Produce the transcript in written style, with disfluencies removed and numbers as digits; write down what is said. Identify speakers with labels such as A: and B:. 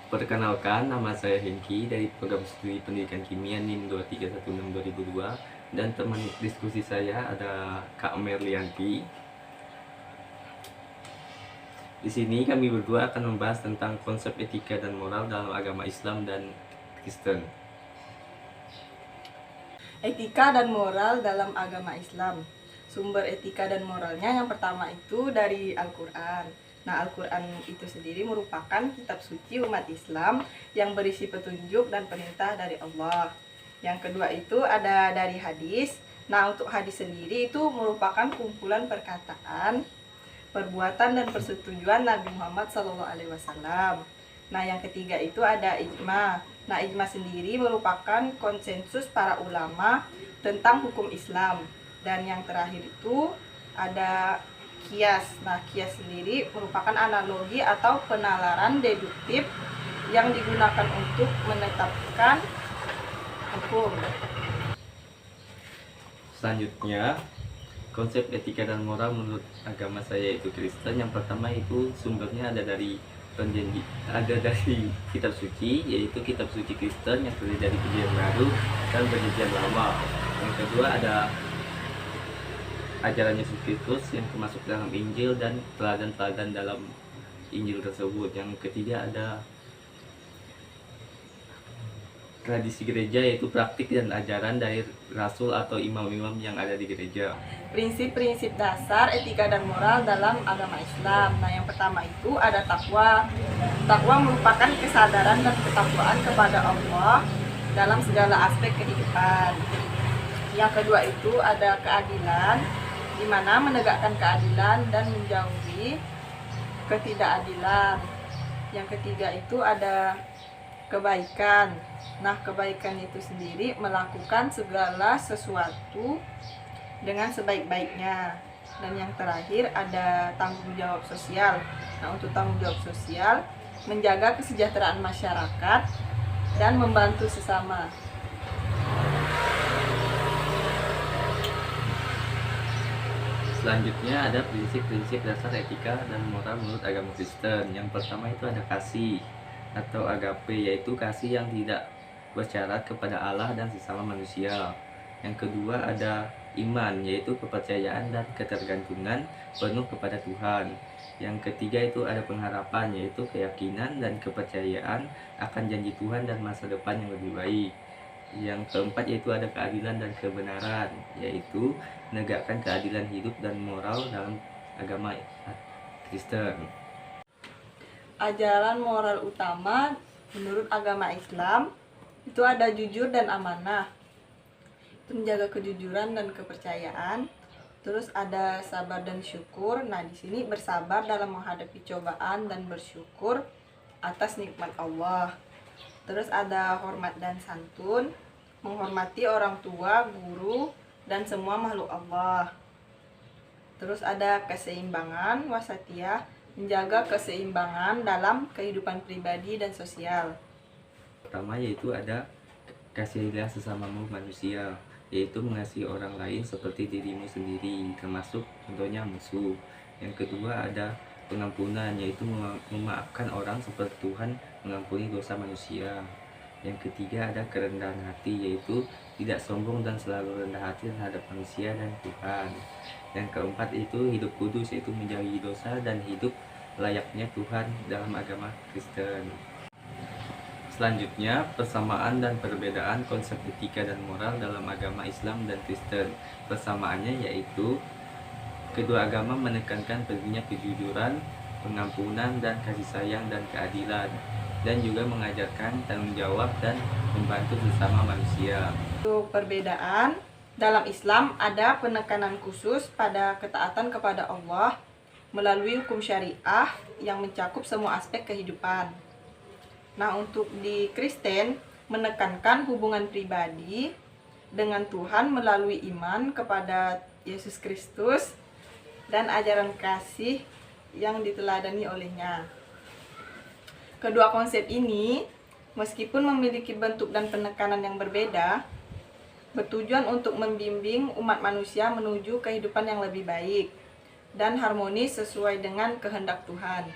A: Perkenalkan, nama saya Hengki dari Program Studi Pendidikan Kimia NIM 2316-2002, dan teman diskusi saya ada Kak Merlianti. Di sini kami berdua akan membahas tentang konsep etika dan moral dalam agama Islam dan Kristen.
B: Etika dan moral dalam agama Islam. Sumber etika dan moralnya yang pertama itu dari Al-Quran. Nah, Al-Quran itu sendiri merupakan kitab suci umat Islam yang berisi petunjuk dan perintah dari Allah. Yang kedua itu ada dari hadis. Nah, untuk hadis sendiri itu merupakan kumpulan perkataan, perbuatan dan persetujuan Nabi Muhammad SAW. Nah, yang ketiga itu ada ijma. Nah, ijma sendiri merupakan konsensus para ulama tentang hukum Islam. Dan yang terakhir itu ada kias. Nah, kias sendiri merupakan analogi atau penalaran deduktif yang digunakan untuk menetapkan hukum.
A: Selanjutnya, konsep etika dan moral menurut agama saya itu Kristen. Yang pertama itu sumbernya ada dari kitab suci, yaitu kitab suci Kristen yang terdiri dari Perjanjian Baru dan Perjanjian Lama. Yang kedua ada ajaran Yesus Kristus yang termasuk dalam Injil dan teladan-teladan dalam Injil tersebut. Yang ketiga ada tradisi gereja, yaitu praktik dan ajaran dari rasul atau imam-imam yang ada di gereja.
B: Prinsip-prinsip dasar etika dan moral dalam agama Islam. Nah, yang pertama itu ada takwa. Takwa merupakan kesadaran dan ketakwaan kepada Allah dalam segala aspek kehidupan. Yang kedua itu ada keadilan, di mana menegakkan keadilan dan menjauhi ketidakadilan. Yang ketiga itu ada kebaikan. Nah, kebaikan itu sendiri melakukan segala sesuatu dengan sebaik-baiknya. Dan yang terakhir ada tanggung jawab sosial. Nah, untuk tanggung jawab sosial, menjaga kesejahteraan masyarakat dan membantu sesama.
A: Selanjutnya ada prinsip-prinsip dasar etika dan moral menurut agama Kristen. Yang pertama itu ada kasih atau agape, yaitu kasih yang tidak bersyarat kepada Allah dan sesama manusia. Yang kedua ada iman, yaitu kepercayaan dan ketergantungan penuh kepada Tuhan. Yang ketiga itu ada pengharapan, yaitu keyakinan dan kepercayaan akan janji Tuhan dan masa depan yang lebih baik. Yang keempat yaitu ada keadilan dan kebenaran, yaitu menegakkan keadilan hidup dan moral dalam agama Kristen.
B: Ajaran moral utama menurut agama Islam itu ada jujur dan amanah, itu menjaga kejujuran dan kepercayaan. Terus ada sabar dan syukur. Nah, di sini bersabar dalam menghadapi cobaan dan bersyukur atas nikmat Allah. Terus ada hormat dan santun, menghormati orang tua, guru, dan semua makhluk Allah. Terus ada keseimbangan, wasatiyah, menjaga keseimbangan dalam kehidupan pribadi dan sosial.
A: Pertama yaitu ada kasihilah sesamamu manusia, yaitu mengasihi orang lain seperti dirimu sendiri, termasuk contohnya musuh. Yang kedua ada pengampunan, yaitu memaafkan orang seperti Tuhan mengampuni dosa manusia. Yang ketiga ada kerendahan hati, yaitu tidak sombong dan selalu rendah hati terhadap manusia dan Tuhan. Yang keempat itu hidup kudus, yaitu menjauhi dosa dan hidup layaknya Tuhan dalam agama Kristen. Selanjutnya, persamaan dan perbedaan konsep etika dan moral dalam agama Islam dan Kristen. Persamaannya yaitu kedua agama menekankan pentingnya kejujuran, pengampunan, dan kasih sayang dan keadilan, dan juga mengajarkan tanggung jawab dan membantu sesama manusia.
B: Untuk perbedaan, dalam Islam ada penekanan khusus pada ketaatan kepada Allah melalui hukum syariah yang mencakup semua aspek kehidupan. Nah, untuk di Kristen menekankan hubungan pribadi dengan Tuhan melalui iman kepada Yesus Kristus dan ajaran kasih yang diteladani olehnya. Kedua konsep ini, meskipun memiliki bentuk dan penekanan yang berbeda, bertujuan untuk membimbing umat manusia menuju kehidupan yang lebih baik dan harmonis sesuai dengan kehendak Tuhan.